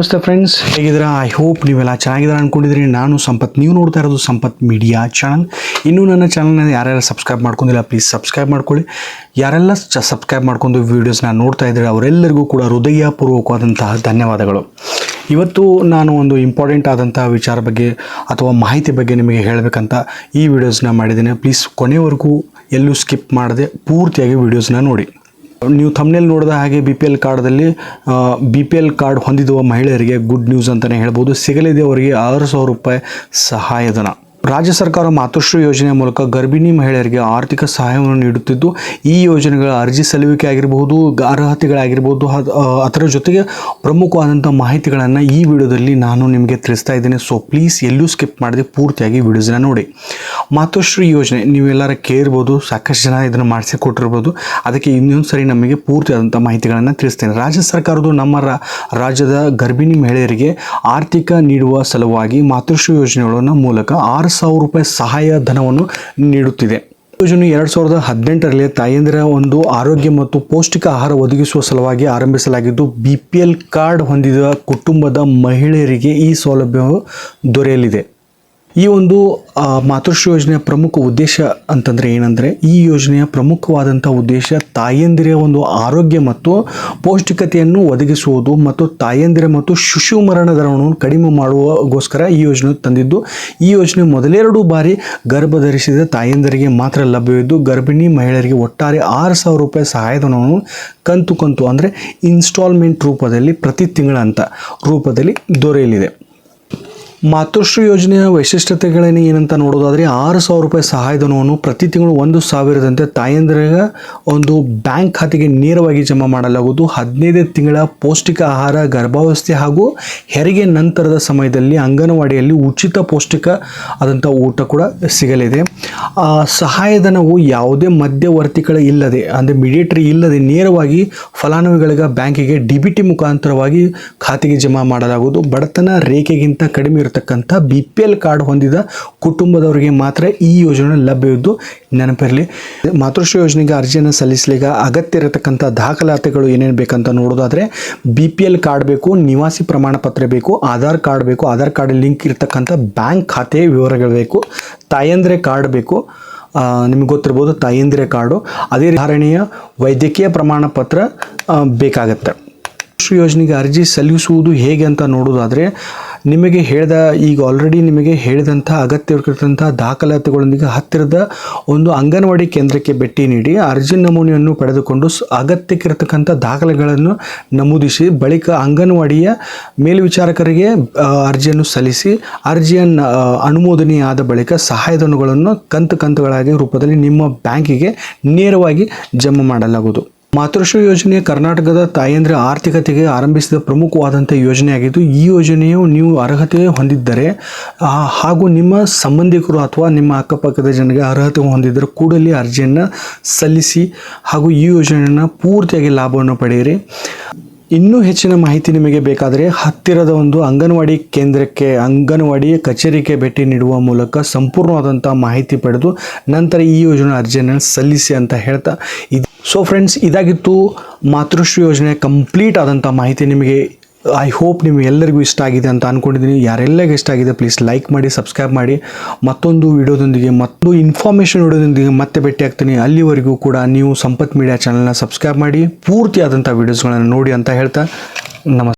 ನಮಸ್ತೆ ಫ್ರೆಂಡ್ಸ್, ಹೇಗಿದ್ದೀರಾ? I hope ನೀವೆಲ್ಲ ಚೆನ್ನಾಗಿದ್ದೀರಾ ಅಂದ್ಕೊಂಡಿದ್ದೀರಿ. ನಾನು ಸಂಪತ್, ನೀವು ನೋಡ್ತಾ ಇರೋದು ಸಂಪತ್ ಮೀಡಿಯಾ ಚಾನಲ್. ಇನ್ನೂ ನನ್ನ ಚಾನಲ್ನ ಯಾರ್ಯಾರು ಸಬ್ಸ್ಕ್ರೈಬ್ ಮಾಡ್ಕೊಂಡಿಲ್ಲ ಪ್ಲೀಸ್ ಸಬ್ಸ್ಕ್ರೈಬ್ ಮಾಡ್ಕೊಳ್ಳಿ. ಯಾರೆಲ್ಲ ಸಬ್ಸ್ಕ್ರೈಬ್ ಮಾಡ್ಕೊಂಡು ವೀಡಿಯೋಸ್ನ ನೋಡ್ತಾ ಇದ್ದೀರಾ ಅವರೆಲ್ಲರಿಗೂ ಕೂಡ ಹೃದಯಪೂರ್ವಕವಾದಂತಹ ಧನ್ಯವಾದಗಳು. ಇವತ್ತು ನಾನು ಒಂದು ಇಂಪಾರ್ಟೆಂಟ್ ಆದಂಥ ವಿಚಾರ ಬಗ್ಗೆ ಅಥವಾ ಮಾಹಿತಿ ಬಗ್ಗೆ ನಿಮಗೆ ಹೇಳಬೇಕಂತ ಈ ವಿಡಿಯೋಸ್ನ ಮಾಡಿದ್ದೇನೆ. ಪ್ಲೀಸ್ ಕೊನೆವರೆಗೂ ಎಲ್ಲೂ ಸ್ಕಿಪ್ ಮಾಡದೆ ಪೂರ್ತಿಯಾಗಿ ವೀಡಿಯೋಸ್ನ ನೋಡಿ. ನೀವು ಥಂಬ್ನೇಲ್ ನೋಡಿದ ಹಾಗೆ ಬಿ ಪಿ ಎಲ್ ಕಾರ್ಡ್ ಹೊಂದಿರುವ ಮಹಿಳೆಯರಿಗೆ ಗುಡ್ ನ್ಯೂಸ್ ಅಂತಲೇ ಹೇಳ್ಬೋದು. ಸಿಗಲಿದೆ ಅವರಿಗೆ 6,000 ರೂಪಾಯಿ ಸಹಾಯಧನ. ರಾಜ್ಯ ಸರ್ಕಾರ ಮಾತೃಶ್ರೀ ಯೋಜನೆಯ ಮೂಲಕ ಗರ್ಭಿಣಿ ಮಹಿಳೆಯರಿಗೆ ಆರ್ಥಿಕ ಸಹಾಯವನ್ನು ನೀಡುತ್ತಿದ್ದು, ಈ ಯೋಜನೆಗಳ ಅರ್ಜಿ ಸಲ್ಲಿಕೆ ಆಗಿರಬಹುದು, ಅರ್ಹತೆಗಳಾಗಿರ್ಬೋದು, ಅದರ ಜೊತೆಗೆ ಪ್ರಮುಖವಾದಂಥ ಮಾಹಿತಿಗಳನ್ನು ಈ ವಿಡಿಯೋದಲ್ಲಿ ನಾನು ನಿಮಗೆ ತಿಳಿಸ್ತಾ ಇದ್ದೇನೆ. ಸೊ ಪ್ಲೀಸ್ ಎಲ್ಲೂ ಸ್ಕಿಪ್ ಮಾಡದೆ ಪೂರ್ತಿಯಾಗಿ ವಿಡಿಯೋಸ್ನ ನೋಡಿ. ಮಾತೃಶ್ರೀ ಯೋಜನೆ ನೀವೆಲ್ಲರ ಕೇಳಿರ್ಬೋದು, ಸಾಕಷ್ಟು ಜನ ಇದನ್ನು ಮಾಡಿಸಿಕೊಟ್ಟಿರ್ಬೋದು. ಅದಕ್ಕೆ ಇನ್ನೊಂದು ಸರಿ ನಮಗೆ ಪೂರ್ತಿಯಾದಂಥ ಮಾಹಿತಿಗಳನ್ನು ತಿಳಿಸ್ತೇನೆ. ರಾಜ್ಯ ಸರ್ಕಾರದ್ದು ನಮ್ಮ ರಾಜ್ಯದ ಗರ್ಭಿಣಿ ಮಹಿಳೆಯರಿಗೆ ಆರ್ಥಿಕ ನೀಡುವ ಸಲುವಾಗಿ ಮಾತೃಶ್ರೀ ಯೋಜನೆಗಳ ಮೂಲಕ 6,000 ರೂಪಾಯಿ ಸಹಾಯಧನವನ್ನು ನೀಡುತ್ತಿದೆ. ಯೋಜನೆ 2018ರಲ್ಲಿ ತಾಯಂದಿರ ಒಂದು ಆರೋಗ್ಯ ಮತ್ತು ಪೌಷ್ಟಿಕ ಆಹಾರ ಒದಗಿಸುವ ಸಲುವಾಗಿ ಆರಂಭಿಸಲಾಗಿದ್ದು, BPL ಕಾರ್ಡ್ ಹೊಂದಿದ ಕುಟುಂಬದ ಮಹಿಳೆಯರಿಗೆ ಈ ಸೌಲಭ್ಯವು ದೊರೆಯಲಿದೆ. ಈ ಒಂದು ಮಾತೃಶ್ರೀ ಯೋಜನೆಯ ಪ್ರಮುಖ ಉದ್ದೇಶ ಅಂತಂದರೆ ಏನಂದರೆ, ಈ ಯೋಜನೆಯ ಪ್ರಮುಖವಾದಂಥ ಉದ್ದೇಶ ತಾಯಂದಿರ ಒಂದು ಆರೋಗ್ಯ ಮತ್ತು ಪೌಷ್ಟಿಕತೆಯನ್ನು ಒದಗಿಸುವುದು ಮತ್ತು ತಾಯಂದಿರ ಮತ್ತು ಶಿಶು ಮರಣ ದರವನ್ನು ಕಡಿಮೆ ಮಾಡುವಗೋಸ್ಕರ ಈ ಯೋಜನೆ ತಂದಿದ್ದು, ಈ ಯೋಜನೆ ಮೊದಲೆರಡು ಬಾರಿ ಗರ್ಭಧರಿಸಿದ ತಾಯಂದಿರಿಗೆ ಮಾತ್ರ ಲಭ್ಯವಿದ್ದು, ಗರ್ಭಿಣಿ ಮಹಿಳೆಯರಿಗೆ ಒಟ್ಟಾರೆ 6,000 ರೂಪಾಯಿ ಸಹಾಯಧನವನ್ನು ಕಂತು ಅಂದರೆ ಇನ್ಸ್ಟಾಲ್ಮೆಂಟ್ ರೂಪದಲ್ಲಿ ಪ್ರತಿ ತಿಂಗಳ ಅಂತ ರೂಪದಲ್ಲಿ ದೊರೆಯಲಿದೆ. ಮಾತೃಶ್ರೀ ಯೋಜನೆಯ ವೈಶಿಷ್ಟ್ಯತೆಗಳೇನು ಏನಂತ ನೋಡೋದಾದರೆ, 6,000 ರೂಪಾಯಿ ಸಹಾಯಧನವನ್ನು ಪ್ರತಿ ತಿಂಗಳು 1,000ದಂತೆ ತಾಯಂದಿರ ಒಂದು ಬ್ಯಾಂಕ್ ಖಾತೆಗೆ ನೇರವಾಗಿ ಜಮಾ ಮಾಡಲಾಗುವುದು. 15 ತಿಂಗಳ ಪೌಷ್ಟಿಕ ಆಹಾರ, ಗರ್ಭಾವಸ್ಥೆ ಹಾಗೂ ಹೆರಿಗೆ ನಂತರದ ಸಮಯದಲ್ಲಿ ಅಂಗನವಾಡಿಯಲ್ಲಿ ಉಚಿತ ಪೌಷ್ಟಿಕ ಆದಂಥ ಊಟ ಕೂಡ ಸಿಗಲಿದೆ. ಸಹಾಯಧನವು ಯಾವುದೇ ಮಧ್ಯವರ್ತಿಗಳ ಇಲ್ಲದೆ ಅಂದರೆ ಮಿಡಿಯೇಟರಿ ಇಲ್ಲದೆ ನೇರವಾಗಿ ಫಲಾನುಭವಿಗಳಿಗೆ ಬ್ಯಾಂಕಿಗೆ DBT ಮುಖಾಂತರವಾಗಿ ಖಾತೆಗೆ ಜಮಾ ಮಾಡಲಾಗುವುದು. ಬಡತನ ರೇಖೆಗಿಂತ ಕಡಿಮೆ ಇರತಕ್ಕಂಥ BPL ಕಾರ್ಡ್ ಹೊಂದಿದ ಕುಟುಂಬದವರಿಗೆ ಮಾತ್ರ ಈ ಯೋಜನೆ ಲಭ್ಯವಿದ್ದು, ನೆನಪಿರಲಿ. ಮಾತೃಶ್ರೀ ಯೋಜನೆಗೆ ಅರ್ಜಿಯನ್ನು ಸಲ್ಲಿಸಲಿಕ್ಕೆ ಅಗತ್ಯ ಇರತಕ್ಕಂಥ ದಾಖಲಾತಿಗಳು ಏನೇನು ಬೇಕಂತ ನೋಡೋದಾದರೆ, BPL ಕಾರ್ಡ್ ಬೇಕು, ನಿವಾಸಿ ಪ್ರಮಾಣ ಪತ್ರ ಬೇಕು, ಆಧಾರ್ ಕಾರ್ಡ್ ಬೇಕು, ಆಧಾರ್ ಕಾರ್ಡ್ ಲಿಂಕ್ ಇರತಕ್ಕಂಥ ಬ್ಯಾಂಕ್ ಖಾತೆ ವಿವರಗಳು ಬೇಕು, ತಾಯಂದ್ರೆ ಕಾರ್ಡ್ ಬೇಕು, ನಿಮಗೆ ಗೊತ್ತಿರ್ಬೋದು ತಾಯಂದಿರ ಕಾರ್ಡು, ಅದೇ ಧಾರಣೆಯ ವೈದ್ಯಕೀಯ ಪ್ರಮಾಣ ಪತ್ರ ಬೇಕಾಗತ್ತೆ. ಯೋಜನೆಗೆ ಅರ್ಜಿ ಸಲ್ಲಿಸುವುದು ಹೇಗೆ ಅಂತ ನೋಡೋದಾದರೆ, ಈಗ ಆಲ್ರೆಡಿ ನಿಮಗೆ ಹೇಳಿದಂಥ ಅಗತ್ಯವಿರತಕ್ಕಂಥ ದಾಖಲಾತಿಗಳೊಂದಿಗೆ ಹತ್ತಿರದ ಒಂದು ಅಂಗನವಾಡಿ ಕೇಂದ್ರಕ್ಕೆ ಭೇಟಿ ನೀಡಿ ಅರ್ಜಿ ನಮೂನೆಯನ್ನು ಪಡೆದುಕೊಂಡು ಅಗತ್ಯಕ್ಕಿರತಕ್ಕಂಥ ದಾಖಲೆಗಳನ್ನು ನಮೂದಿಸಿ ಬಳಿಕ ಅಂಗನವಾಡಿಯ ಮೇಲ್ವಿಚಾರಕರಿಗೆ ಅರ್ಜಿಯನ್ನು ಸಲ್ಲಿಸಿ ಅರ್ಜಿಯನ್ನು ಅನುಮೋದನೆಯಾದ ಬಳಿಕ ಸಹಾಯಧನಗಳನ್ನು ಕಂತುಗಳಾಗಿ ರೂಪದಲ್ಲಿ ನಿಮ್ಮ ಬ್ಯಾಂಕಿಗೆ ನೇರವಾಗಿ ಜಮಾ ಮಾಡಲಾಗುವುದು. ಮಾತೃಶ್ರೀ ಯೋಜನೆ ಕರ್ನಾಟಕದ ತಾಯಂದಿರ ಆರ್ಥಿಕತೆಗೆ ಆರಂಭಿಸಿದ ಪ್ರಮುಖವಾದಂಥ ಯೋಜನೆಯಾಗಿದ್ದು, ಈ ಯೋಜನೆಯು ನೀವು ಅರ್ಹತೆ ಹೊಂದಿದ್ದರೆ ಹಾಗೂ ನಿಮ್ಮ ಸಂಬಂಧಿಕರು ಅಥವಾ ನಿಮ್ಮ ಅಕ್ಕಪಕ್ಕದ ಜನರಿಗೆ ಅರ್ಹತೆ ಹೊಂದಿದ್ದರೆ ಕೂಡಲೇ ಅರ್ಜಿಯನ್ನು ಸಲ್ಲಿಸಿ ಹಾಗೂ ಈ ಯೋಜನೆಯನ್ನು ಪೂರ್ತಿಯಾಗಿ ಲಾಭವನ್ನು ಪಡೆಯಿರಿ. ಇನ್ನೂ ಹೆಚ್ಚಿನ ಮಾಹಿತಿ ನಿಮಗೆ ಬೇಕಾದರೆ ಹತ್ತಿರದ ಒಂದು ಅಂಗನವಾಡಿ ಕಚೇರಿಗೆ ಭೇಟಿ ನೀಡುವ ಮೂಲಕ ಸಂಪೂರ್ಣವಾದಂಥ ಮಾಹಿತಿ ಪಡೆದು ನಂತರ ಈ ಯೋಜನೆ ಅರ್ಜಿಯನ್ನು ಸಲ್ಲಿಸಿ ಅಂತ ಹೇಳ್ತಾ ಸೊ ಫ್ರೆಂಡ್ಸ್, ಇದಾಗಿತ್ತು ಮಾತೃಶ್ರೀ ಯೋಜನೆ ಕಂಪ್ಲೀಟ್ ಆದಂಥ ಮಾಹಿತಿ. ನಿಮಗೆ ಐ ಹೋಪ್ ನಿಮಗೆ ಎಲ್ಲರಿಗೂ ಇಷ್ಟ ಆಗಿದೆ ಅಂತ ಅಂದ್ಕೊಂಡಿದ್ದೀನಿ. ಯಾರೆಲ್ಲರಿಗೂ ಇಷ್ಟ ಆಗಿದೆ ಪ್ಲೀಸ್ ಲೈಕ್ ಮಾಡಿ, ಸಬ್ಸ್ಕ್ರೈಬ್ ಮಾಡಿ. ಮತ್ತೊಂದು ವಿಡಿಯೋದೊಂದಿಗೆ ಇನ್ಫಾರ್ಮೇಷನ್ ವಿಡಿಯೋದೊಂದಿಗೆ ಮತ್ತೆ ಭೇಟಿ ಆಗ್ತೀನಿ. ಅಲ್ಲಿವರೆಗೂ ಕೂಡ ನೀವು ಸಂಪತ್ ಮೀಡಿಯಾ ಚಾನಲ್ನ ಸಬ್ಸ್ಕ್ರೈಬ್ ಮಾಡಿ ಪೂರ್ತಿಯಾದಂಥ ವೀಡಿಯೋಸ್ಗಳನ್ನು ನೋಡಿ ಅಂತ ಹೇಳ್ತಾ ನಮಸ್ತೆ.